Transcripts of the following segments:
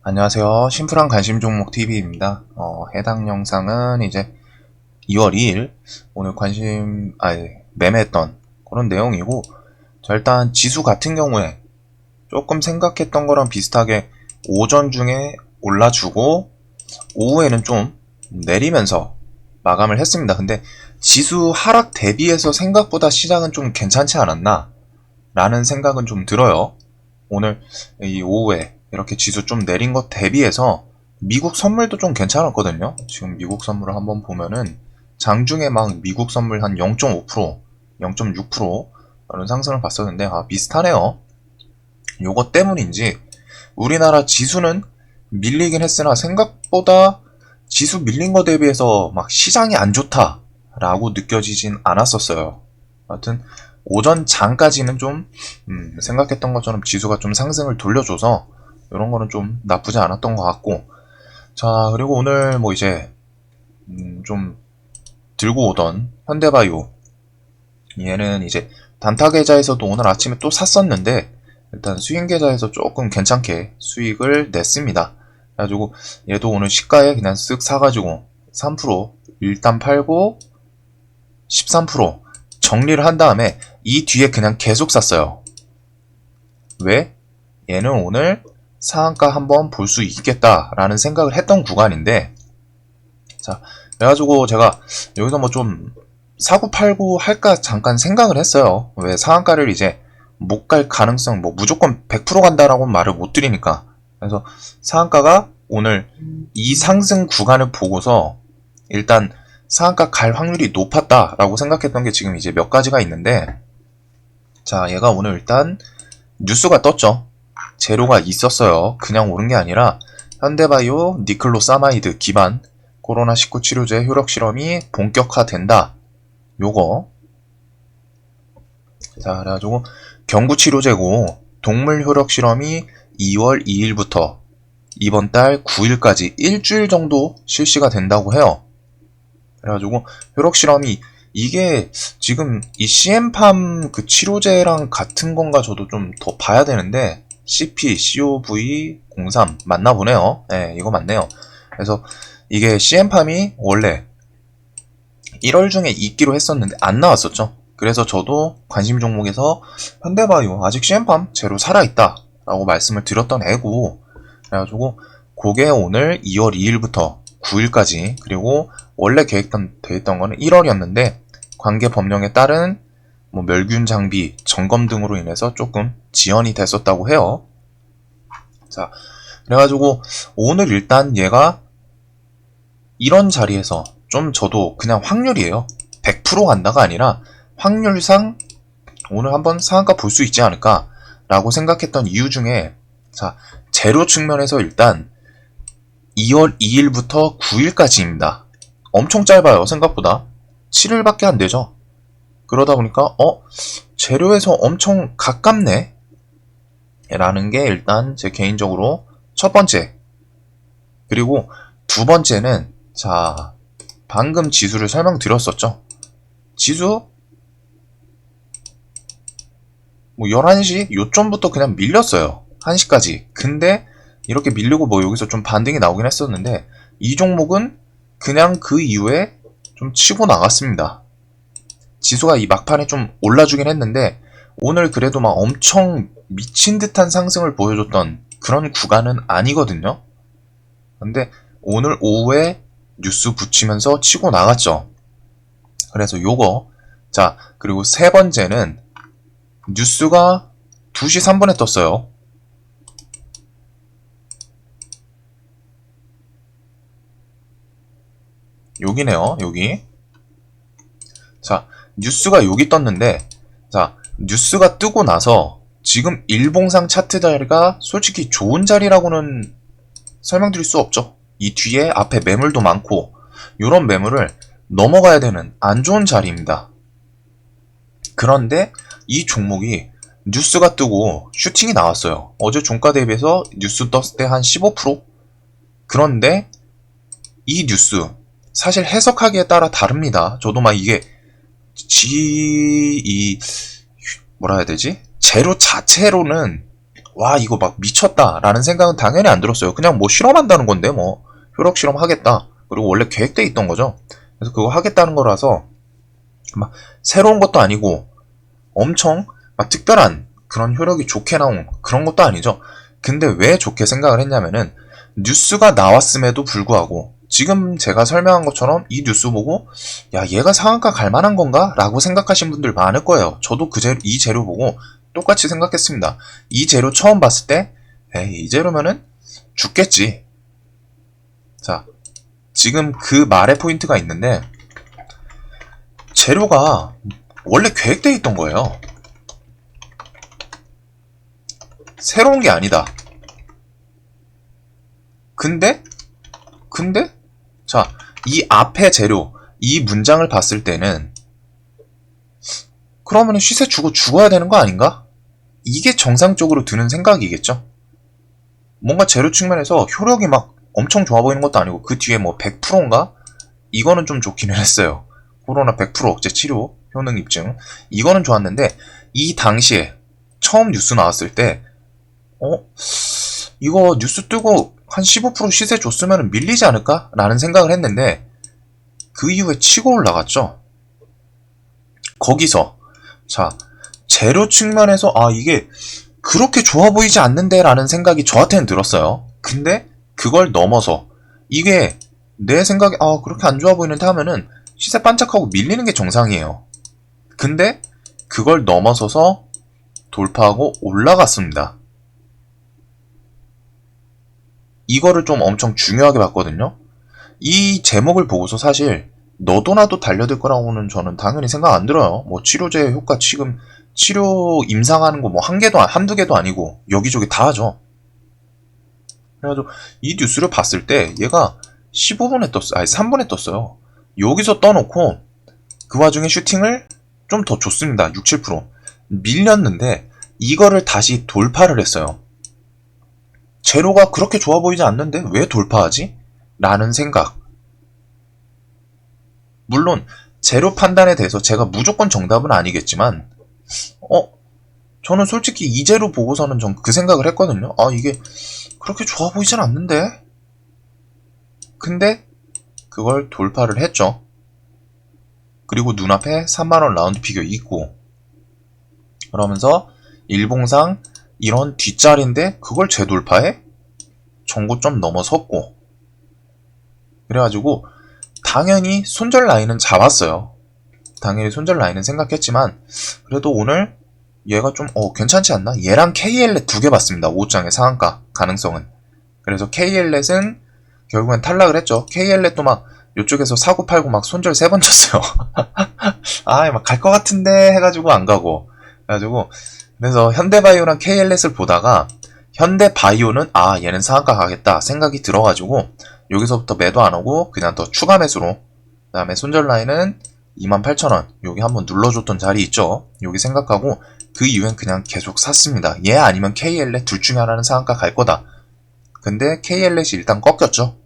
안녕하세요. 심플한 관심 종목 TV입니다. 해당 영상은 이제 2월 2일 오늘 매매했던 그런 내용이고, 자, 일단 지수 같은 경우에 조금 생각했던 거랑 비슷하게 오전 중에 올라주고 오후에는 좀 내리면서 마감을 했습니다. 근데 지수 하락 대비해서 생각보다 시장은 좀 괜찮지 않았나 라는 생각은 좀 들어요. 오늘 이 오후에 이렇게 지수 좀 내린 것 대비해서 미국 선물도 좀 괜찮았거든요. 지금 미국 선물을 한번 보면은 장중에 막 미국 선물 한 0.5%, 0.6% 이런 상승을 봤었는데, 비슷하네요. 요것 때문인지 우리나라 지수는 밀리긴 했으나 생각보다 지수 밀린 거 대비해서 막 시장이 안 좋다라고 느껴지진 않았었어요. 하여튼 오전 장까지는 좀 생각했던 것처럼 지수가 좀 상승을 돌려줘서 이런 거는 좀 나쁘지 않았던 것 같고, 자, 그리고 오늘 뭐 이제 좀 들고 오던 현대바이오, 얘는 이제 단타 계좌에서도 오늘 아침에 또 샀었는데 일단 수익 계좌에서 조금 괜찮게 수익을 냈습니다. 그래가지고 얘도 오늘 시가에 그냥 쓱 사가지고 3% 일단 팔고 13% 정리를 한 다음에 이 뒤에 그냥 계속 샀어요. 왜? 얘는 오늘 상한가 한번 볼 수 있겠다라는 생각을 했던 구간인데, 자, 그래가지고 제가 여기서 뭐 좀 사고 팔고 할까 잠깐 생각을 했어요. 왜 상한가를 이제 못 갈 가능성, 뭐 무조건 100% 간다라고 말을 못 드리니까. 그래서 상한가가 오늘 이 상승 구간을 보고서 일단 상한가 갈 확률이 높았다라고 생각했던 게 지금 이제 몇 가지가 있는데, 자, 얘가 오늘 일단 뉴스가 떴죠. 재료가 있었어요. 그냥 오른 게 아니라 현대바이오 니클로사마이드 기반 코로나19 치료제 효력 실험이 본격화된다. 요거. 자, 그래가지고 경구 치료제고 동물 효력 실험이 2월 2일부터 이번 달 9일까지 일주일 정도 실시가 된다고 해요. 그래가지고 효력 실험이 이게 지금 이 CM팜 그 치료제랑 같은 건가 저도 좀 더 봐야 되는데 CP-CoV03 맞나 보네요. 네, 이거 맞네요. 그래서 이게 CM팜이 원래 1월 중에 있기로 했었는데 안 나왔었죠. 그래서 저도 관심 종목에서 현대바이오 아직 CM팜 제로 살아있다 라고 말씀을 드렸던 애고, 그래가지고 그게 오늘 2월 2일부터 9일까지, 그리고 원래 돼 있던 거는 1월이었는데 관계 법령에 따른 뭐 멸균 장비 점검 등으로 인해서 조금 지연이 됐었다고 해요. 자, 그래가지고 오늘 일단 얘가 이런 자리에서 좀 저도 그냥 확률이에요. 100% 간다가 아니라 확률상 오늘 한번 상한가 볼 수 있지 않을까 라고 생각했던 이유 중에, 자, 재료 측면에서 일단 2월 2일부터 9일까지입니다. 엄청 짧아요. 생각보다 7일밖에 안 되죠. 그러다 보니까 재료에서 엄청 가깝네 라는 게 일단 제 개인적으로 첫 번째. 그리고 두 번째는, 자, 방금 지수를 설명드렸었죠. 지수 뭐 11시 요점부터 그냥 밀렸어요. 1시까지. 근데 이렇게 밀리고 뭐 여기서 좀 반등이 나오긴 했었는데 이 종목은 그냥 그 이후에 좀 치고 나갔습니다. 지수가 이 막판에 좀 올라주긴 했는데 오늘 그래도 막 엄청 미친 듯한 상승을 보여줬던 그런 구간은 아니거든요. 근데 오늘 오후에 뉴스 붙이면서 치고 나갔죠. 그래서 요거. 자, 그리고 세 번째는 뉴스가 2시 3분에 떴어요. 여기네요, 여기. 자, 뉴스가 여기 떴는데, 자, 뉴스가 뜨고 나서 지금 일봉상 차트 자리가 솔직히 좋은 자리라고는 설명드릴 수 없죠. 이 뒤에 앞에 매물도 많고 이런 매물을 넘어가야 되는 안 좋은 자리입니다. 그런데 이 종목이 뉴스가 뜨고 슈팅이 나왔어요. 어제 종가 대비해서 뉴스 떴을 때 한 15%? 그런데 이 뉴스 사실 해석하기에 따라 다릅니다. 저도 막 이게 뭐라 해야 되지? 재료 자체로는 와, 이거 막 미쳤다라는 생각은 당연히 안 들었어요. 그냥 뭐 실험한다는 건데, 뭐, 효력 실험 하겠다. 그리고 원래 계획돼 있던 거죠. 그래서 그거 하겠다는 거라서, 막, 새로운 것도 아니고, 엄청, 막 특별한, 그런 효력이 좋게 나온 그런 것도 아니죠. 근데 왜 좋게 생각을 했냐면은, 뉴스가 나왔음에도 불구하고, 지금 제가 설명한 것처럼 이 뉴스 보고, 야, 얘가 상한가 갈 만한 건가? 라고 생각하신 분들 많을 거예요. 저도 이 재료 보고 똑같이 생각했습니다. 이 재료 처음 봤을 때, 에이, 이 재료면은 죽겠지. 자, 지금 그 말의 포인트가 있는데, 재료가 원래 계획되어 있던 거예요. 새로운 게 아니다. 근데, 자, 이 앞에 재료, 이 문장을 봤을 때는, 그러면 시세 주고 죽어야 되는 거 아닌가? 이게 정상적으로 드는 생각이겠죠? 뭔가 재료 측면에서 효력이 막 엄청 좋아 보이는 것도 아니고, 그 뒤에 뭐 100%인가? 이거는 좀 좋기는 했어요. 코로나 100% 억제 치료, 효능 입증. 이거는 좋았는데, 이 당시에, 처음 뉴스 나왔을 때, 이거 뉴스 뜨고 한 15% 시세 줬으면 밀리지 않을까? 라는 생각을 했는데, 그 이후에 치고 올라갔죠. 거기서, 자, 재료 측면에서, 아, 이게 그렇게 좋아 보이지 않는데? 라는 생각이 저한테는 들었어요. 근데, 그걸 넘어서, 이게 내 생각에, 아, 그렇게 안 좋아 보이는데 하면은, 시세 반짝하고 밀리는 게 정상이에요. 근데, 그걸 넘어서서 돌파하고 올라갔습니다. 이거를 좀 엄청 중요하게 봤거든요. 이 제목을 보고서 사실 너도 나도 달려들 거라고는 저는 당연히 생각 안 들어요. 뭐 치료제 효과 지금 치료 임상하는 거 뭐 한두 개도 아니고 여기저기 다 하죠. 그래가지고 이 뉴스를 봤을 때 얘가 15분에 떴어요. 아니 3분에 떴어요. 여기서 떠놓고 그 와중에 슈팅을 좀 더 줬습니다. 6, 7%. 밀렸는데 이거를 다시 돌파를 했어요. 재료가 그렇게 좋아 보이지 않는데 왜 돌파하지? 라는 생각. 물론 재료 판단에 대해서 제가 무조건 정답은 아니겠지만 저는 솔직히 이 재료 보고서는 전 그 생각을 했거든요. 아, 이게 그렇게 좋아 보이진 않는데? 근데 그걸 돌파를 했죠. 그리고 눈앞에 3만원 라운드 피겨 있고, 그러면서 일봉상 이런 뒷자리인데 그걸 재돌파해? 전고점 넘어섰고, 그래가지고 당연히 손절 라인은 잡았어요. 당연히 손절 라인은 생각했지만 그래도 오늘 얘가 좀 괜찮지 않나? 얘랑 KL넷 두 개 봤습니다. 5장의 상한가 가능성은. 그래서 KL넷은 결국엔 탈락을 했죠. KL넷도 막 이쪽에서 사고 팔고 막 손절 3번 쳤어요. 아, 막 갈 것 같은데 해가지고 안 가고. 그래서 현대바이오랑 KL넷을 보다가 현대바이오는 아, 얘는 상한가 가겠다 생각이 들어가지고 여기서부터 매도 안 하고 그냥 더 추가 매수로, 그 다음에 손절 라인은 28,000원 여기 한번 눌러줬던 자리 있죠. 여기 생각하고 그 이후엔 그냥 계속 샀습니다. 얘 아니면 KL넷 둘 중에 하나는 상한가 갈 거다. 근데 KL넷이 일단 꺾였죠.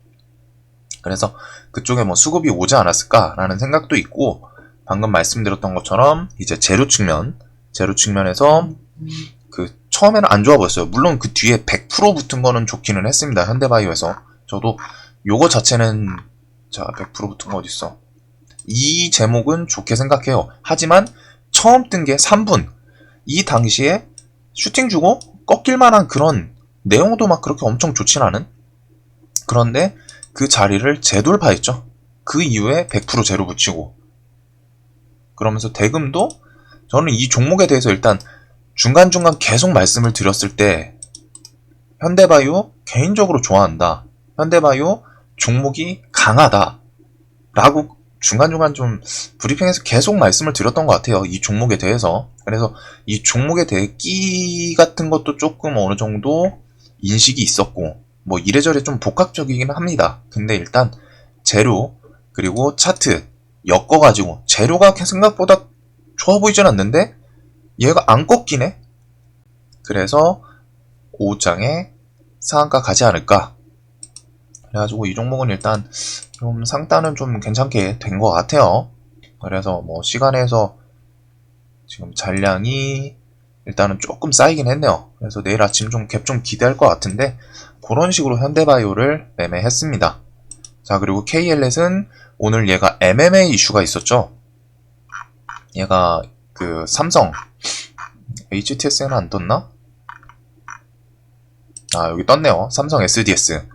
그래서 그쪽에 뭐 수급이 오지 않았을까라는 생각도 있고, 방금 말씀드렸던 것처럼 이제 재료 측면에서 그 처음에는 안 좋아 보였어요. 물론 그 뒤에 100% 붙은 거는 좋기는 했습니다. 현대바이오에서. 저도 요거 자체는, 자, 100% 붙은 거 어딨어. 이 제목은 좋게 생각해요. 하지만 처음 뜬 게 3분. 이 당시에 슈팅 주고 꺾일 만한 그런 내용도 막 그렇게 엄청 좋진 않은? 그런데 그 자리를 재돌파했죠. 그 이후에 100% 재료 붙이고. 그러면서 대금도 저는 이 종목에 대해서 일단 중간중간 계속 말씀을 드렸을 때 현대바이오 개인적으로 좋아한다. 현대바이오 종목이 강하다. 라고 중간중간 좀 브리핑에서 계속 말씀을 드렸던 것 같아요. 이 종목에 대해서. 그래서 이 종목에 대해 끼 같은 것도 조금 어느 정도 인식이 있었고, 뭐 이래저래 좀 복합적이긴 합니다. 근데 일단 재료 그리고 차트 엮어가지고 재료가 생각보다 좋아 보이진 않는데 얘가 안 꺾이네? 그래서 5장에 상한가 가지 않을까? 그래가지고 이 종목은 일단 좀 상단은 좀 괜찮게 된 것 같아요. 그래서 뭐 시간에서 지금 잔량이 일단은 조금 쌓이긴 했네요. 그래서 내일 아침 좀 갭 좀 기대할 것 같은데 그런 식으로 현대바이오를 매매했습니다. 자, 그리고 KLS는 오늘 얘가 MMA 이슈가 있었죠. 얘가 그 삼성 HTS는 안 떴나? 아, 여기 떴네요. 삼성 SDS,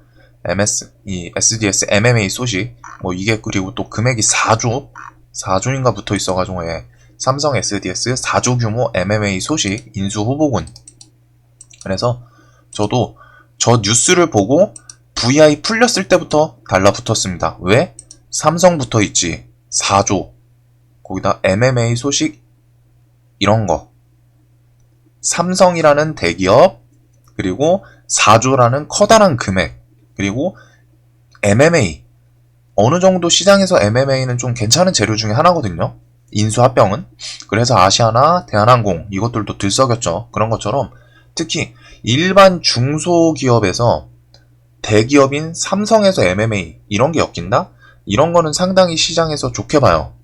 MS, 이 SDS MMA 소식. 뭐 이게 그리고 또 금액이 4조인가 붙어 있어가지고 예. 삼성 SDS 4조 규모 MMA 소식 인수 후보군. 그래서 저도 저 뉴스를 보고 VI 풀렸을 때부터 달라붙었습니다. 왜? 삼성 붙어 있지. 4조. 거기다 MMA 소식 이런 거. 삼성이라는 대기업, 그리고 4조라는 커다란 금액, 그리고 MMA. 어느 정도 시장에서 MMA는 좀 괜찮은 재료 중에 하나거든요. 인수합병은. 그래서 아시아나 대한항공 이것들도 들썩였죠. 그런 것처럼 특히 일반 중소기업에서 대기업인 삼성에서 MMA 이런 게 엮인다? 이런 거는 상당히 시장에서 좋게 봐요.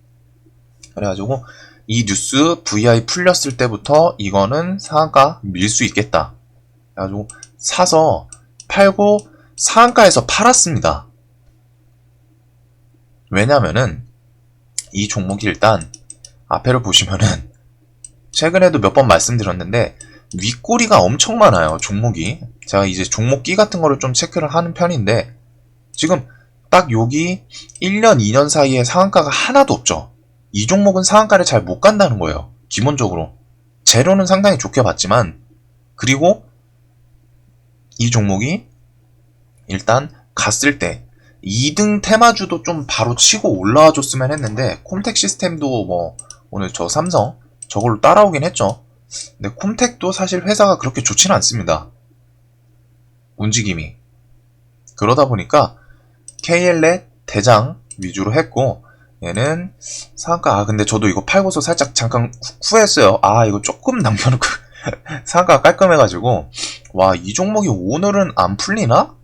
그래가지고 이 뉴스 VI 풀렸을 때부터 이거는 상한가 밀 수 있겠다. 그래가지고 사서 팔고 상한가에서 팔았습니다. 왜냐면은 이 종목이 일단 앞에를 보시면은 최근에도 몇 번 말씀드렸는데 윗꼬리가 엄청 많아요. 종목이. 제가 이제 종목끼 같은 거를 좀 체크를 하는 편인데 지금 딱 여기 1년, 2년 사이에 상한가가 하나도 없죠. 이 종목은 상한가를 잘 못 간다는 거예요. 기본적으로. 재료는 상당히 좋게 봤지만 그리고 이 종목이 일단 갔을 때 2등 테마주도 좀 바로 치고 올라와 줬으면 했는데 콤텍 시스템도 뭐 오늘 저 삼성 저걸로 따라오긴 했죠. 근데 콤텍도 사실 회사가 그렇게 좋지는 않습니다. 움직임이. 그러다 보니까 KL의 대장 위주로 했고 얘는 상한가 근데 저도 이거 팔고서 살짝 잠깐 후회했어요. 이거 조금 남겨놓고 상한가가 깔끔해가지고 와 이 종목이 오늘은 안 풀리나?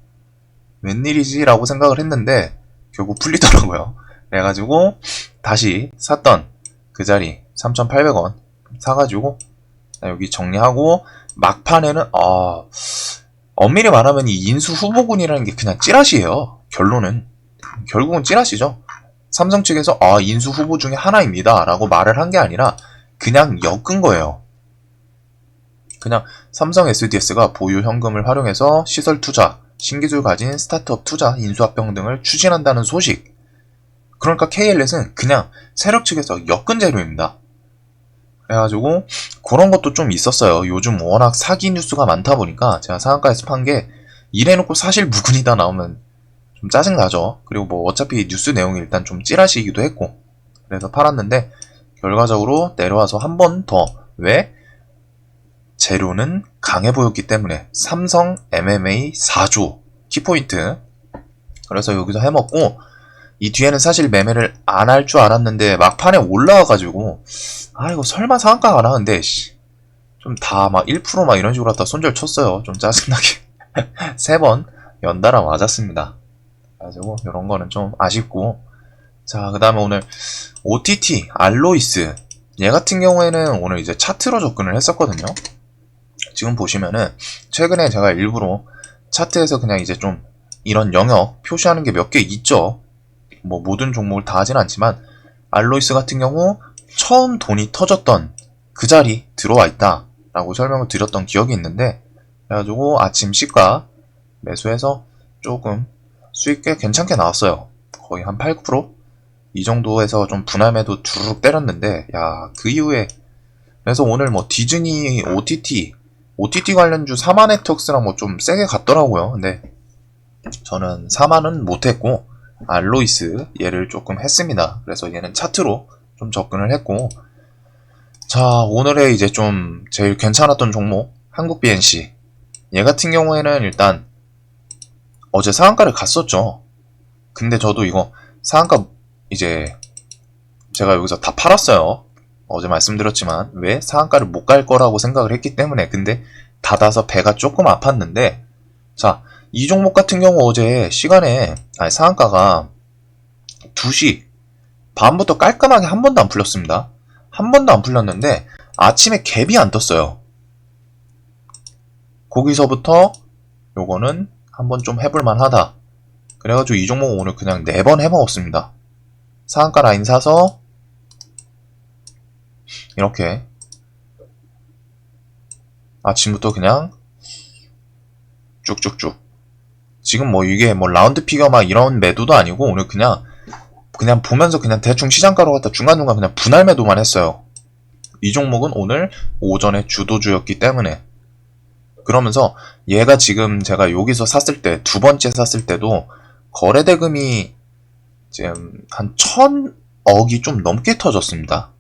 웬일이지? 라고 생각을 했는데 결국 풀리더라고요. 그래가지고 다시 샀던 그 자리 3,800원 사가지고 여기 정리하고 막판에는 엄밀히 말하면 이 인수 후보군이라는 게 그냥 찌라시예요. 결국은 찌라시죠. 삼성 측에서 인수 후보 중에 하나입니다 라고 말을 한 게 아니라 그냥 엮은 거예요. 그냥 삼성 SDS가 보유 현금을 활용해서 시설 투자, 신기술 가진 스타트업 투자, 인수합병 등을 추진한다는 소식. 그러니까 KLS는 그냥 세력 측에서 엮은 재료입니다. 그래가지고 그런 것도 좀 있었어요. 요즘 워낙 사기 뉴스가 많다 보니까 제가 상한가에서 판 게 이래놓고 사실 무근이다 나오면 좀 짜증나죠. 그리고 뭐 어차피 뉴스 내용이 일단 좀 찌라시기도 했고 그래서 팔았는데 결과적으로 내려와서 한 번 더 왜? 재료는 강해 보였기 때문에 삼성 MMA 4조 키포인트. 그래서 여기서 해먹고 이 뒤에는 사실 매매를 안 할 줄 알았는데 막판에 올라와가지고 이거 설마 상한가 안 하는데 좀 다 막 1% 막 이런 식으로 갖다 손절 쳤어요. 좀 짜증나게 3번 연달아 맞았습니다. 그래가지고 이런 거는 좀 아쉽고 자 그 다음에 오늘 OTT 알로이스 얘 같은 경우에는 오늘 이제 차트로 접근을 했었거든요. 지금 보시면은 최근에 제가 일부러 차트에서 그냥 이제 좀 이런 영역 표시하는 게 몇 개 있죠. 뭐 모든 종목을 다 하진 않지만 알로이스 같은 경우 처음 돈이 터졌던 그 자리 들어와 있다 라고 설명을 드렸던 기억이 있는데 그래가지고 아침 시가 매수해서 조금 수익 꽤 괜찮게 나왔어요. 거의 한 8, 9%? 이 정도에서 좀 분할매도 두르륵 때렸는데 그 이후에 그래서 오늘 뭐 디즈니 OTT 관련주 사마네트웍스랑 뭐 좀 세게 갔더라고요. 근데 저는 사마는 못했고 알로이스 얘를 조금 했습니다. 그래서 얘는 차트로 좀 접근을 했고 자 오늘의 이제 좀 제일 괜찮았던 종목 한국 BNC 얘 같은 경우에는 일단 어제 상한가를 갔었죠. 근데 저도 이거 상한가 이제 제가 여기서 다 팔았어요. 어제 말씀드렸지만 왜? 상한가를 못 갈 거라고 생각을 했기 때문에. 근데 닫아서 배가 조금 아팠는데 자 이 종목 같은 경우 어제 시간에 상한가가 2시 반부터 깔끔하게 한 번도 안 풀렸습니다. 한 번도 안 풀렸는데 아침에 갭이 안 떴어요. 거기서부터 요거는 한번 좀 해볼만 하다. 그래가지고 이 종목 오늘 그냥 4번 해먹었습니다. 상한가 라인 사서 이렇게 아침부터 그냥 쭉쭉쭉. 지금 뭐 이게 뭐 라운드 피겨 막 이런 매도도 아니고 오늘 그냥 보면서 그냥 대충 시장가로 갖다 중간중간 그냥 분할 매도만 했어요. 이 종목은 오늘 오전에 주도주였기 때문에. 그러면서 얘가 지금 제가 여기서 샀을 때, 두 번째 샀을 때도 거래대금이 지금 한 1000억이 좀 넘게 터졌습니다.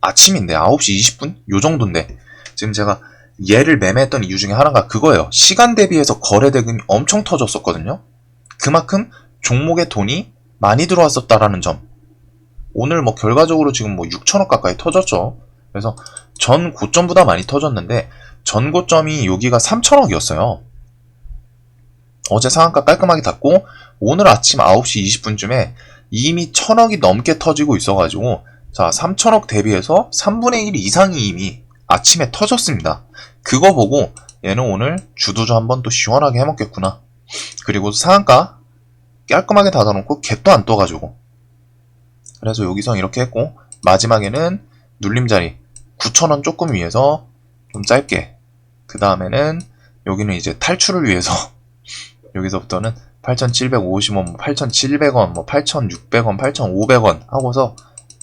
아침인데 9시 20분? 요 정도인데 지금 제가 얘를 매매했던 이유 중에 하나가 그거예요. 시간 대비해서 거래대금이 엄청 터졌었거든요. 그만큼 종목에 돈이 많이 들어왔었다라는 점. 오늘 뭐 결과적으로 지금 뭐 6천억 가까이 터졌죠. 그래서 전 고점보다 많이 터졌는데 전 고점이 여기가 3천억이었어요. 어제 상한가 깔끔하게 닫고 오늘 아침 9시 20분쯤에 이미 1000억이 넘게 터지고 있어가지고 자 3천억 대비해서 3분의 1 이상이 이미 아침에 터졌습니다. 그거 보고 얘는 오늘 주도주 한번 또 시원하게 해먹겠구나. 그리고 상한가 깔끔하게 닫아놓고 갭도 안 떠가지고 그래서 여기서 이렇게 했고 마지막에는 눌림자리 9,000원 조금 위에서 좀 짧게 그 다음에는 여기는 이제 탈출을 위해서 여기서부터는 8,750원, 8,700원, 뭐 8,600원, 8,500원 하고서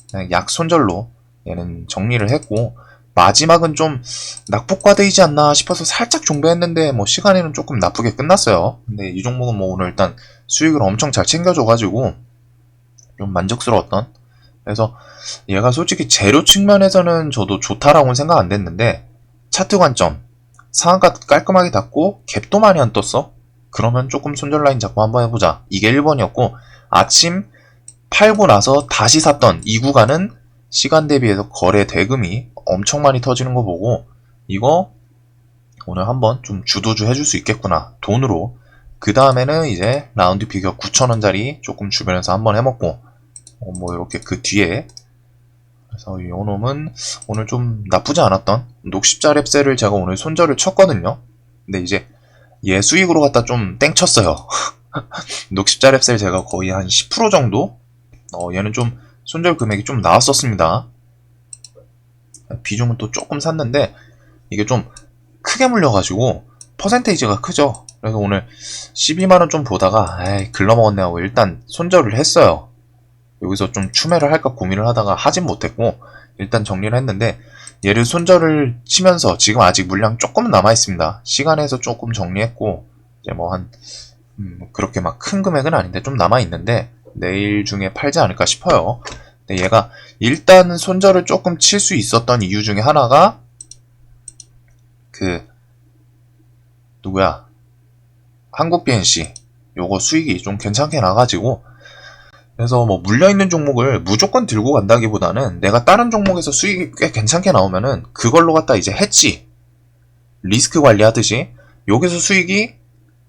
그냥 약 손절로 얘는 정리를 했고 마지막은 좀 낙폭과대이지 않나 싶어서 살짝 종배했는데 뭐 시간에는 조금 나쁘게 끝났어요. 근데 이 종목은 뭐 오늘 일단 수익을 엄청 잘 챙겨줘가지고 좀 만족스러웠던. 그래서 얘가 솔직히 재료 측면에서는 저도 좋다라고는 생각 안 됐는데 차트 관점 상한가 깔끔하게 닫고 갭도 많이 안 떴어. 그러면 조금 손절 라인 잡고 한번 해보자. 이게 1번이었고 아침 팔고 나서 다시 샀던 이 구간은 시간 대비해서 거래 대금이 엄청 많이 터지는 거 보고 이거 오늘 한번 좀 주도주 해줄 수 있겠구나 돈으로. 그 다음에는 이제 라운드 피겨 9,000원짜리 조금 주변에서 한번 해먹고 뭐 이렇게 그 뒤에 그래서 이 놈은 오늘 좀 나쁘지 않았던 녹십자 랩셀을 제가 오늘 손절을 쳤거든요. 근데 이제 얘 수익으로 갖다 좀 땡쳤어요. 녹십자 랩셀 제가 거의 한 10% 정도 얘는 좀 손절 금액이 좀 나왔었습니다. 비중은 또 조금 샀는데 이게 좀 크게 물려가지고 퍼센테이지가 크죠. 그래서 오늘 12만원 좀 보다가 에이 글러먹었네 하고 일단 손절을 했어요. 여기서 좀 추매를 할까 고민을 하다가 하진 못했고 일단 정리를 했는데 얘를 손절을 치면서 지금 아직 물량 조금 남아있습니다. 시간에서 조금 정리했고 이제 뭐 한 그렇게 막 큰 금액은 아닌데 좀 남아있는데 내일 중에 팔지 않을까 싶어요. 근데 얘가 일단 손절을 조금 칠 수 있었던 이유 중에 하나가 그 누구야 한국 BNC 요거 수익이 좀 괜찮게 나가지고 그래서 뭐 물려있는 종목을 무조건 들고 간다기보다는 내가 다른 종목에서 수익이 꽤 괜찮게 나오면은 그걸로 갖다 이제 해치 리스크 관리하듯이 여기서 수익이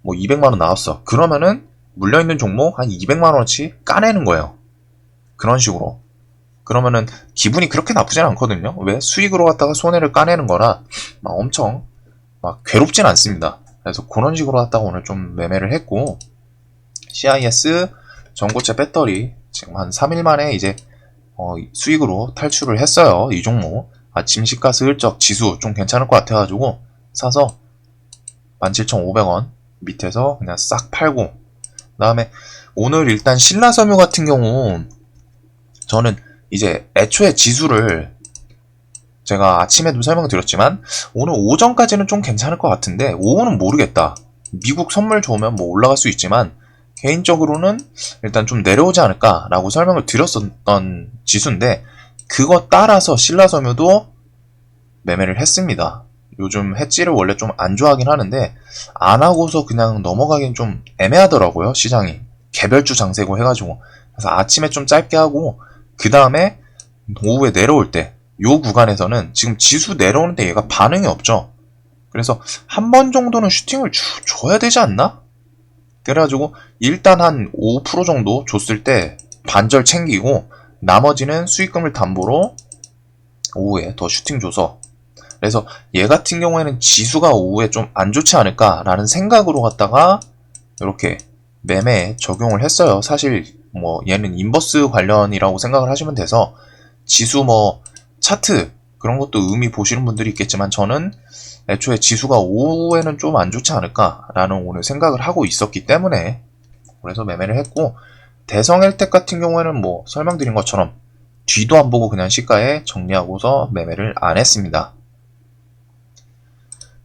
뭐 200만원 나왔어. 그러면은 물려있는 종목 한 200만원어치 까내는 거예요. 그런 식으로. 그러면은 기분이 그렇게 나쁘진 않거든요. 왜? 수익으로 갖다가 손해를 까내는 거라 막 엄청 막 괴롭진 않습니다. 그래서 그런 식으로 갖다가 오늘 좀 매매를 했고 CIS 전고체 배터리 지금 한 3일 만에 이제 수익으로 탈출을 했어요. 이 종목 아침 시가 슬쩍 지수 좀 괜찮을 것 같아가지고 사서 17,500원 밑에서 그냥 싹 팔고 그 다음에 오늘 일단 신라섬유 같은 경우 저는 이제 애초에 지수를 제가 아침에도 설명드렸지만 오늘 오전까지는 좀 괜찮을 것 같은데 오후는 모르겠다. 미국 선물 좋으면 뭐 올라갈 수 있지만 개인적으로는 일단 좀 내려오지 않을까 라고 설명을 드렸었던 지수인데 그거 따라서 신라섬유도 매매를 했습니다. 요즘 해지를 원래 좀 안 좋아하긴 하는데 안 하고서 그냥 넘어가긴 좀 애매하더라고요. 시장이 개별주 장세고 해가지고 그래서 아침에 좀 짧게 하고 그 다음에 오후에 내려올 때 요 구간에서는 지금 지수 내려오는데 얘가 반응이 없죠. 그래서 한 번 정도는 슈팅을 줘야 되지 않나? 그래가지고 일단 한 5% 정도 줬을 때 반절 챙기고 나머지는 수익금을 담보로 오후에 더 슈팅 줘서 그래서 얘 같은 경우에는 지수가 오후에 좀 안 좋지 않을까라는 생각으로 갖다가 이렇게 매매에 적용을 했어요. 사실 뭐 얘는 인버스 관련이라고 생각을 하시면 돼서 지수 뭐 차트 그런 것도 의미 보시는 분들이 있겠지만 저는 애초에 지수가 오후에는 좀 안 좋지 않을까라는 오늘 생각을 하고 있었기 때문에 그래서 매매를 했고, 대성헬텍 같은 경우에는 뭐 설명드린 것처럼 뒤도 안 보고 그냥 시가에 정리하고서 매매를 안 했습니다.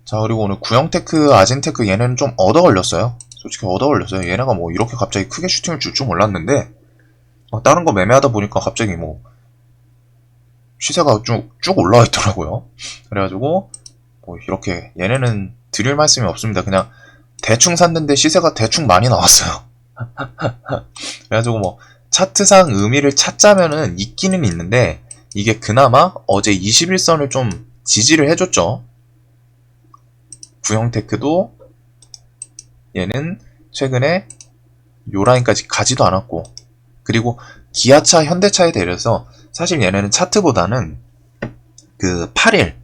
자, 그리고 오늘 구형테크, 아진테크 얘네는 좀 얻어 걸렸어요. 솔직히 얻어 걸렸어요. 얘네가 뭐 이렇게 갑자기 크게 슈팅을 줄 줄 몰랐는데 다른 거 매매하다 보니까 갑자기 뭐 시세가 쭉 올라와 있더라고요. 그래가지고 뭐 이렇게 얘네는 드릴 말씀이 없습니다. 그냥 대충 샀는데 시세가 대충 많이 나왔어요. 그래가지고 뭐 차트상 의미를 찾자면은 있기는 있는데 이게 그나마 어제 21선을 좀 지지를 해줬죠. 구형테크도 얘는 최근에 요 라인까지 가지도 않았고, 그리고 기아차, 현대차에 대해서 사실 얘네는 차트보다는 그 8일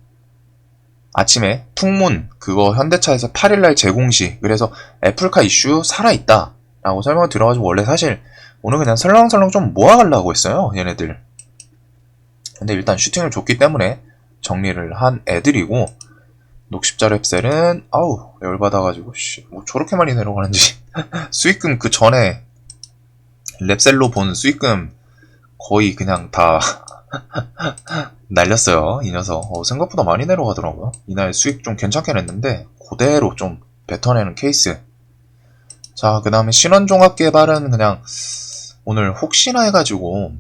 아침에 풍문 그거 현대차에서 8일날 제공시, 그래서 애플카 이슈 살아있다 라고 설명을 들어가지고 원래 사실 오늘 그냥 설렁설렁 좀 모아가려고 했어요 얘네들. 근데 일단 슈팅을 줬기 때문에 정리를 한 애들이고, 녹십자 랩셀은 아우 열받아가지고 뭐 저렇게 많이 내려가는지 수익금 그 전에 랩셀로 본 수익금 거의 그냥 다 날렸어요 이 녀석. 생각보다 많이 내려가더라고요. 이날 수익 좀 괜찮게 냈는데 그대로 좀 뱉어내는 케이스. 자, 그 다음에 신원종합개발은 그냥 오늘 혹시나 해가지고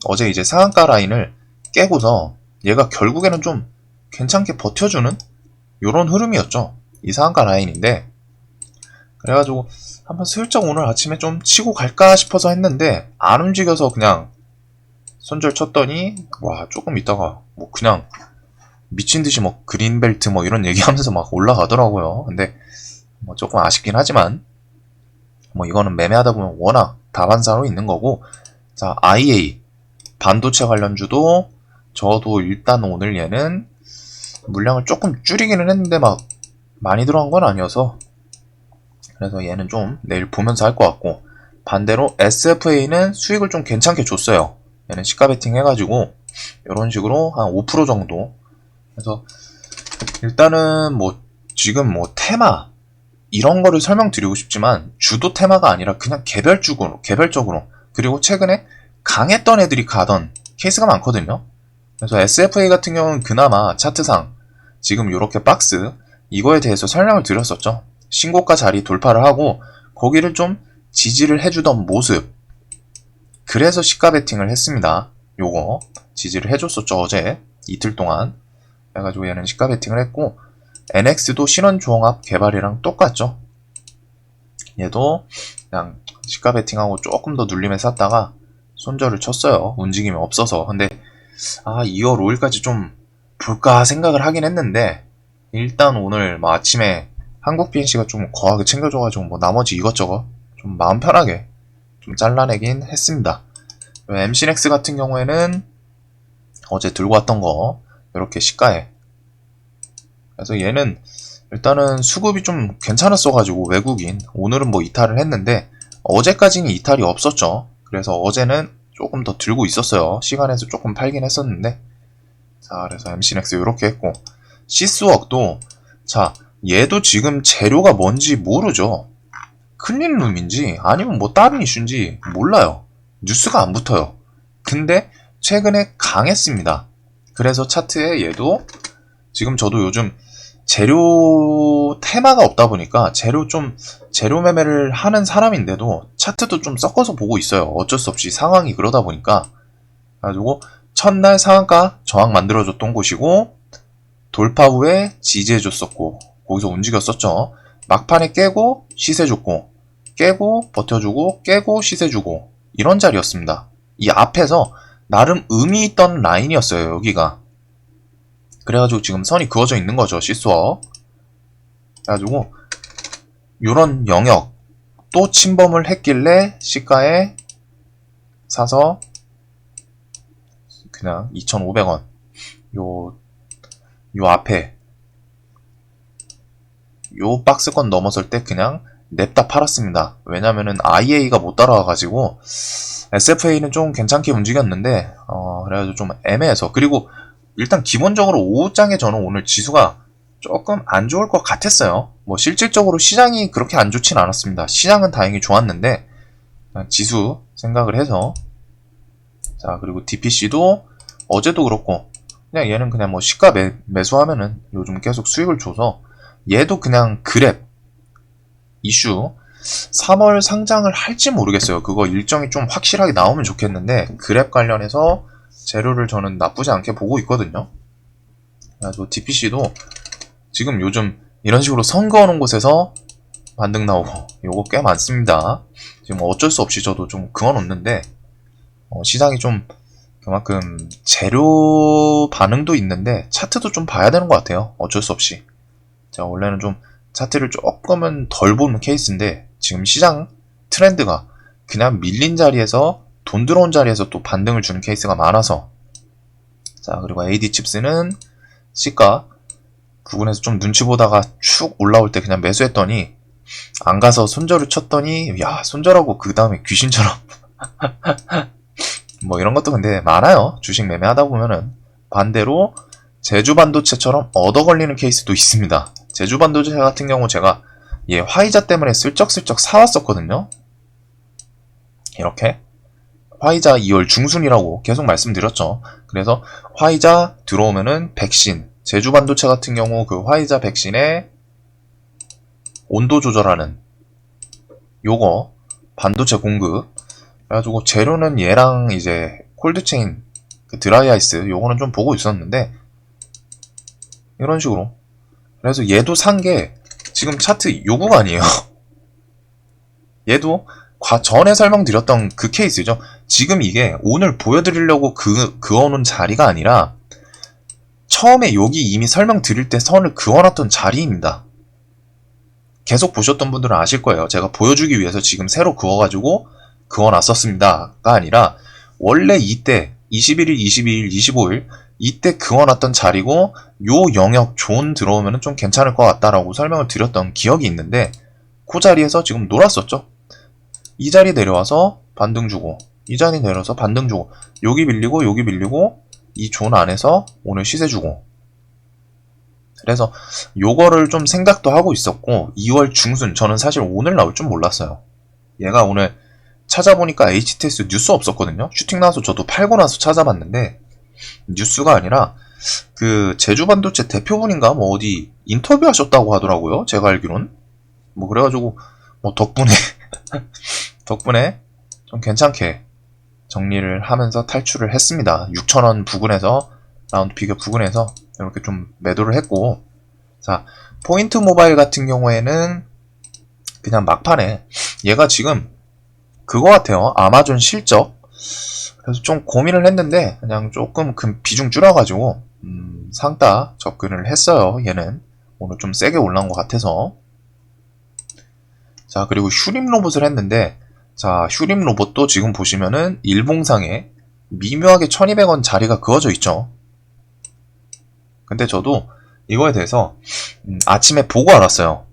어제 이제 상한가 라인을 깨고서 얘가 결국에는 좀 괜찮게 버텨주는 요런 흐름이었죠. 이 상한가 라인인데, 그래가지고 한번 슬쩍 오늘 아침에 좀 치고 갈까 싶어서 했는데 안 움직여서 그냥 손절 쳤더니 와 조금 있다가 뭐 그냥 미친듯이 뭐 그린벨트 뭐 이런 얘기하면서 막 올라가더라고요. 근데 뭐 조금 아쉽긴 하지만 뭐 이거는 매매하다 보면 워낙 다반사로 있는 거고. 자, IA 반도체 관련주도 저도 일단 오늘 얘는 물량을 조금 줄이기는 했는데 막 많이 들어간 건 아니어서 그래서 얘는 좀 내일 보면서 할 것 같고, 반대로 SFA는 수익을 좀 괜찮게 줬어요. 얘는 시가 베팅 해가지고 이런 식으로 한 5% 정도. 그래서 일단은 뭐 지금 뭐 테마 이런 거를 설명드리고 싶지만 주도 테마가 아니라 그냥 개별적으로 그리고 최근에 강했던 애들이 가던 케이스가 많거든요. 그래서 SFA 같은 경우는 그나마 차트상 지금 이렇게 박스 이거에 대해서 설명을 드렸었죠. 신고가 자리 돌파를 하고 거기를 좀 지지를 해주던 모습, 그래서 시가 베팅을 했습니다. 요거 지지를 해줬었죠 어제 이틀 동안. 그래가지고 얘는 시가 베팅을 했고, NX도 신원종합 개발이랑 똑같죠. 얘도 그냥 시가 베팅하고 조금 더 눌림에 샀다가 손절을 쳤어요. 움직임이 없어서. 근데 2월 5일까지 좀 볼까 생각을 하긴 했는데 일단 오늘 뭐 아침에 한국 BNC가 좀 거하게 챙겨줘가지고 뭐 나머지 이것저것 좀 마음 편하게 좀 잘라내긴 했습니다. MCNX 같은 경우에는 어제 들고 왔던 거 이렇게 시가에, 그래서 얘는 일단은 수급이 좀 괜찮았어가지고 외국인 오늘은 뭐 이탈을 했는데 어제까지는 이탈이 없었죠. 그래서 어제는 조금 더 들고 있었어요. 시간에서 조금 팔긴 했었는데. 자, 그래서 MCNX 이렇게 했고, 시스웍도 자 얘도 지금 재료가 뭔지 모르죠. 클린룸인지 아니면 뭐 다른 이슈인지 몰라요. 뉴스가 안 붙어요. 근데 최근에 강했습니다. 그래서 차트에 얘도 지금 저도 요즘 재료 테마가 없다 보니까 재료 매매를 하는 사람인데도 차트도 좀 섞어서 보고 있어요. 어쩔 수 없이 상황이 그러다 보니까. 그래가지고 첫날 상한가 저항 만들어줬던 곳이고 돌파 후에 지지해줬었고 거기서 움직였었죠. 막판에 깨고 시세 줬고 깨고 버텨주고 깨고 시세 주고 이런 자리였습니다. 이 앞에서 나름 의미 있던 라인이었어요 여기가. 그래가지고 지금 선이 그어져 있는 거죠 시스워. 그래가지고 요런 영역 또 침범을 했길래 시가에 사서 그냥 2,500원 요 요 앞에 요 박스권 넘어설 때 그냥 냅다 팔았습니다. 왜냐면은 IA가 못 따라와가지고 SFA는 좀 괜찮게 움직였는데 그래가지고 좀 애매해서. 그리고 일단 기본적으로 5장에 저는 오늘 지수가 조금 안 좋을 것 같았어요. 뭐 실질적으로 시장이 그렇게 안 좋진 않았습니다. 시장은 다행히 좋았는데 지수 생각을 해서. 자, 그리고 DPC도 어제도 그렇고 그냥 얘는 그냥 뭐 시가 매수하면은 요즘 계속 수익을 줘서 얘도 그냥 그랩 이슈 3월 상장을 할지 모르겠어요. 그거 일정이 좀 확실하게 나오면 좋겠는데 그랩 관련해서 재료를 저는 나쁘지 않게 보고 있거든요. 그래서 DPC도 지금 요즘 이런 식으로 선거하는 곳에서 반등 나오고 요거 꽤 많습니다. 지금 어쩔 수 없이 저도 좀 그어놓는데 시장이 좀 그만큼 재료 반응도 있는데 차트도 좀 봐야 되는 것 같아요. 어쩔 수 없이. 제가 원래는 좀 차트를 조금은 덜 보는 케이스인데 지금 시장 트렌드가 그냥 밀린 자리에서 돈 들어온 자리에서 또 반등을 주는 케이스가 많아서. 자, 그리고 AD칩스는 시가 부근에서 좀 눈치 보다가 축 올라올 때 그냥 매수했더니 안 가서 손절을 쳤더니 야, 손절하고 그 다음에 귀신처럼 뭐 이런 것도 근데 많아요. 주식 매매하다 보면은. 반대로 제주반도체처럼 얻어 걸리는 케이스도 있습니다. 제주반도체 같은 경우 제가 얘 화이자 때문에 슬쩍슬쩍 사왔었거든요. 이렇게 화이자 2월 중순이라고 계속 말씀드렸죠. 그래서 화이자 들어오면은 백신, 제주반도체 같은 경우 그 화이자 백신에 온도 조절하는 요거 반도체 공급. 그래가지고 재료는 얘랑 이제 콜드체인 그 드라이아이스 요거는 좀 보고 있었는데 이런 식으로. 그래서 얘도 산 게 지금 차트 요 구간이에요. 얘도 전에 설명드렸던 그 케이스죠. 지금 이게 오늘 보여드리려고 그어놓은 자리가 아니라 처음에 여기 이미 설명드릴 때 선을 그어놨던 자리입니다. 계속 보셨던 분들은 아실 거예요. 제가 보여주기 위해서 지금 새로 그어가지고 그어놨었습니다가 아니라 원래 이때 21일, 22일, 25일 이때 그어놨던 자리고 요 영역 존 들어오면 좀 괜찮을 것 같다라고 설명을 드렸던 기억이 있는데 그 자리에서 지금 놀았었죠. 이 자리 내려와서 반등 주고 이 자리 내려서 반등 주고 여기 밀리고 이 존 안에서 오늘 시세 주고. 그래서 요거를 좀 생각도 하고 있었고 2월 중순 저는 사실 오늘 나올 줄 몰랐어요. 얘가 오늘 찾아보니까 HTS 뉴스 없었거든요. 슈팅 나서 저도 팔고 나서 찾아봤는데 뉴스가 아니라 그 제주반도체 대표분인가 뭐 어디 인터뷰 하셨다고 하더라고요. 제가 알기론. 뭐 그래가지고 뭐 덕분에 좀 괜찮게 정리를 하면서 탈출을 했습니다. 6,000원 부근에서 라운드 피겨 부근에서 이렇게 좀 매도를 했고. 자, 포인트 모바일 같은 경우에는 그냥 막판에 얘가 지금 그거 같아요. 아마존 실적. 그래서 좀 고민을 했는데 그냥 조금 비중 줄여가지고 상따 접근을 했어요. 얘는 오늘 좀 세게 올라온 것 같아서. 자, 그리고 휴림 로봇을 했는데 자, 휴림 로봇도 지금 보시면은 일봉상에 미묘하게 1200원 자리가 그어져 있죠. 근데 저도 이거에 대해서 아침에 보고 알았어요.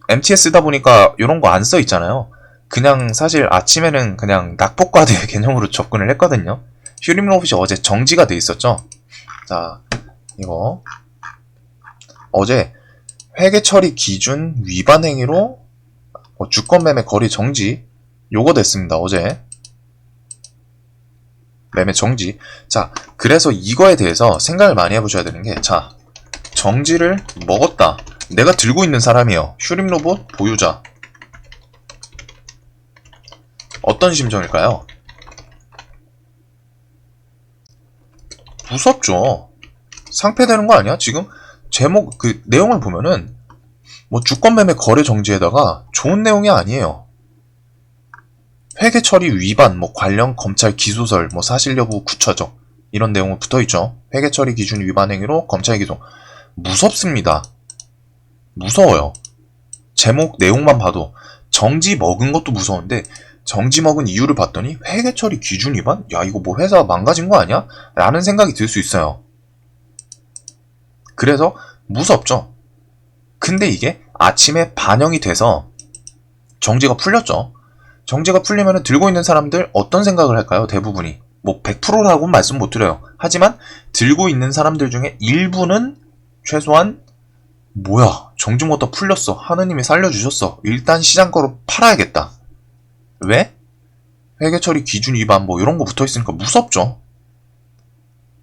MTS다 보니까 이런 거 안 써 있잖아요. 그냥 사실 아침에는 그냥 낙폭과대 개념으로 접근을 했거든요. 휴림 로봇이 어제 정지가 돼 있었죠. 자, 이거 어제 회계 처리 기준 위반 행위로 주권 매매 거리 정지 요거 됐습니다. 어제 매매 정지. 자, 그래서 이거에 대해서 생각을 많이 해보셔야 되는 게, 자, 정지를 먹었다. 내가 들고 있는 사람이에요. 휴림 로봇 보유자. 어떤 심정일까요? 무섭죠. 상폐되는 거 아니야? 지금 제목 그 내용을 보면은 뭐 주권 매매 거래 정지에다가 좋은 내용이 아니에요. 회계 처리 위반, 뭐 관련 검찰 기소설, 뭐 사실 여부 구처적 이런 내용은 붙어 있죠. 회계 처리 기준 위반 행위로 검찰 기소. 무섭습니다. 무서워요. 제목 내용만 봐도 정지 먹은 것도 무서운데 정지 먹은 이유를 봤더니 회계 처리 기준 위반? 야, 이거 뭐 회사 망가진 거 아니야? 라는 생각이 들 수 있어요. 그래서 무섭죠. 근데 이게 아침에 반영이 돼서 정지가 풀렸죠. 정지가 풀리면 들고 있는 사람들 어떤 생각을 할까요? 대부분이. 뭐 100%라고는 말씀 못 드려요. 하지만 들고 있는 사람들 중에 일부는 최소한 뭐야, 정지모터 풀렸어. 하느님이 살려주셨어. 일단 시장가로 팔아야겠다. 왜? 회계처리 기준 위반 뭐 이런 거 붙어있으니까 무섭죠.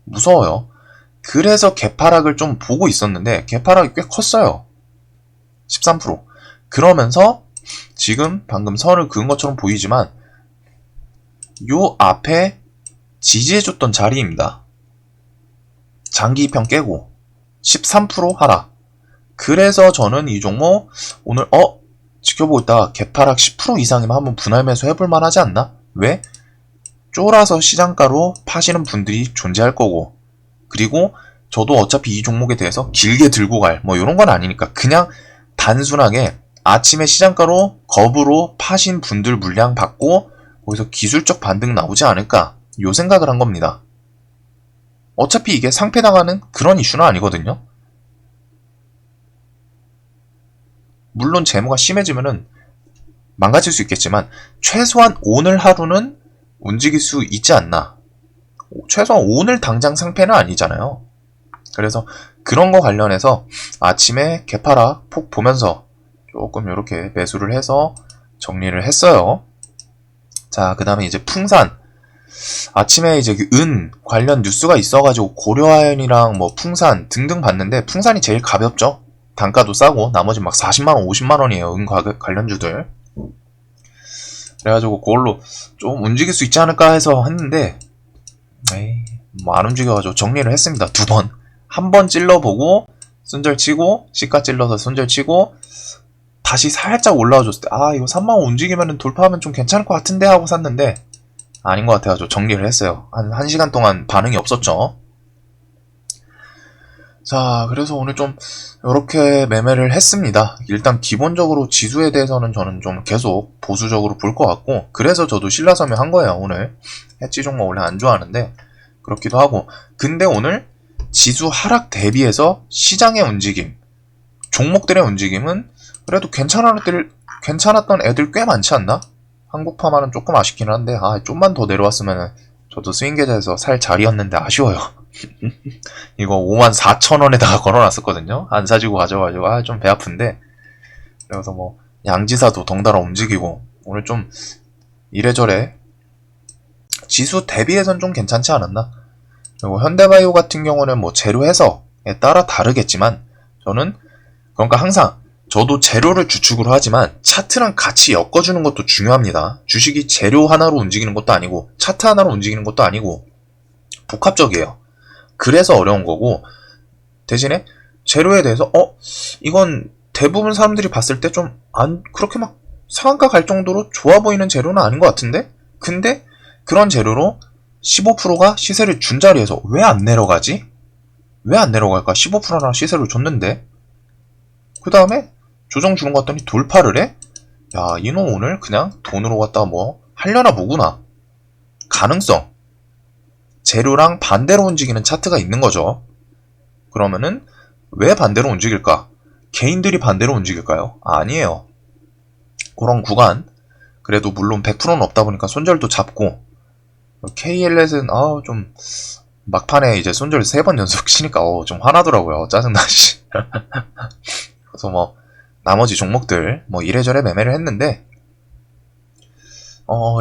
무서워요. 그래서 개파락을 좀 보고 있었는데 개파락이 꽤 컸어요. 13%. 그러면서 지금 방금 선을 그은 것처럼 보이지만 요 앞에 지지해줬던 자리입니다. 장기 입형 깨고 13% 하락. 그래서 저는 이 종목 오늘 지켜보고 있다가 개파락 10% 이상이면 한번 분할 매수 해볼 만하지 않나? 왜? 쫄아서 시장가로 파시는 분들이 존재할 거고, 그리고 저도 어차피 이 종목에 대해서 길게 들고 갈 뭐 이런 건 아니니까 그냥 단순하게 아침에 시장가로 겁으로 파신 분들 물량 받고 거기서 기술적 반등 나오지 않을까 요 생각을 한 겁니다. 어차피 이게 상패 나가는 그런 이슈는 아니거든요. 물론 재무가 심해지면은 망가질 수 있겠지만 최소한 오늘 하루는 움직일 수 있지 않나. 최소한 오늘 당장 상패는 아니잖아요. 그래서 그런 거 관련해서 아침에 개파락 폭 보면서 조금 이렇게 매수를 해서 정리를 했어요. 자, 그 다음에 이제 풍산. 아침에 이제 은 관련 뉴스가 있어가지고 고려아연이랑 뭐 풍산 등등 봤는데 풍산이 제일 가볍죠. 단가도 싸고 나머지 막 40만원, 50만원이에요. 은 관련주들. 그래가지고 그걸로 좀 움직일 수 있지 않을까 해서 했는데 뭐 안 움직여가지고 정리를 했습니다. 2번. 한 번 찔러보고 손절 치고 시가 찔러서 손절 치고 다시 살짝 올라와줬을 때 이거 3만원 움직이면 돌파하면 좀 괜찮을 것 같은데 하고 샀는데 아닌 것 같아가지고 정리를 했어요. 한 1시간 동안 반응이 없었죠. 자, 그래서 오늘 좀 이렇게 매매를 했습니다. 일단 기본적으로 지수에 대해서는 저는 좀 계속 보수적으로 볼 것 같고, 그래서 저도 신라섬유 한 거예요. 오늘 해치 종목 원래 안 좋아하는데 그렇기도 하고. 근데 오늘 지수 하락 대비해서 시장의 움직임, 종목들의 움직임은 그래도 괜찮았던 애들 꽤 많지 않나? 한국파마는 조금 아쉽긴 한데 좀만 더 내려왔으면 저도 스윙 계좌에서 살 자리였는데 아쉬워요. 이거 54,000원에다가 걸어놨었거든요. 안 사지고 가져가지고 좀 배 아픈데. 그래서 뭐 양지사도 덩달아 움직이고 오늘 좀 이래저래 지수 대비해선 좀 괜찮지 않았나. 그리고 현대바이오 같은 경우는 뭐 재료 해석에 따라 다르겠지만 저는 그러니까 항상 저도 재료를 주축으로 하지만 차트랑 같이 엮어주는 것도 중요합니다. 주식이 재료 하나로 움직이는 것도 아니고 차트 하나로 움직이는 것도 아니고 복합적이에요. 그래서 어려운 거고, 대신에 재료에 대해서 이건 대부분 사람들이 봤을 때 좀 그렇게 막 상한가 갈 정도로 좋아 보이는 재료는 아닌 것 같은데, 근데 그런 재료로 15%가 시세를 준 자리에서 왜 안 내려가지? 왜 안 내려갈까? 15%나 시세를 줬는데. 그 다음에 조정 주는 것 같더니 돌파를 해? 야, 이놈 오늘 그냥 돈으로 갖다가 뭐 하려나 보구나. 가능성. 재료랑 반대로 움직이는 차트가 있는 거죠. 그러면은 왜 반대로 움직일까? 개인들이 반대로 움직일까요? 아니에요. 그런 구간, 그래도 물론 100%는 없다 보니까 손절도 잡고, KLS는 좀 막판에 이제 손절 3번 연속 치니까 좀 화나더라고요. 짜증나. 그래서 뭐 나머지 종목들 뭐 이래저래 매매를 했는데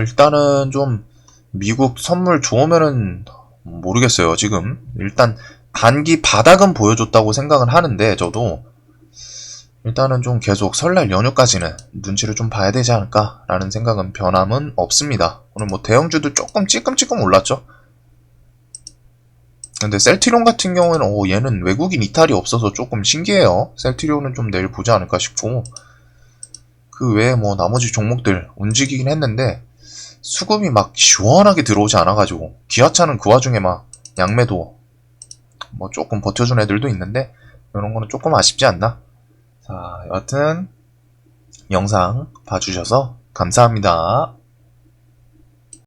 일단은 좀 미국 선물 좋으면은 모르겠어요. 지금 일단 단기 바닥은 보여줬다고 생각은 하는데 저도 일단은 좀 계속 설날 연휴까지는 눈치를 좀 봐야 되지 않을까라는 생각은 변함은 없습니다. 오늘 뭐 대형주도 조금 찌끔찌끔 올랐죠. 근데 셀트리온 같은 경우에는 얘는 외국인 이탈이 없어서 조금 신기해요. 셀트리온은 좀 내일 보지 않을까 싶고, 그 외에 뭐 나머지 종목들 움직이긴 했는데 수급이 막 시원하게 들어오지 않아가지고, 기아차는 그 와중에 막 양매도 뭐 조금 버텨준 애들도 있는데 이런 거는 조금 아쉽지 않나. 자, 여하튼 영상 봐주셔서 감사합니다.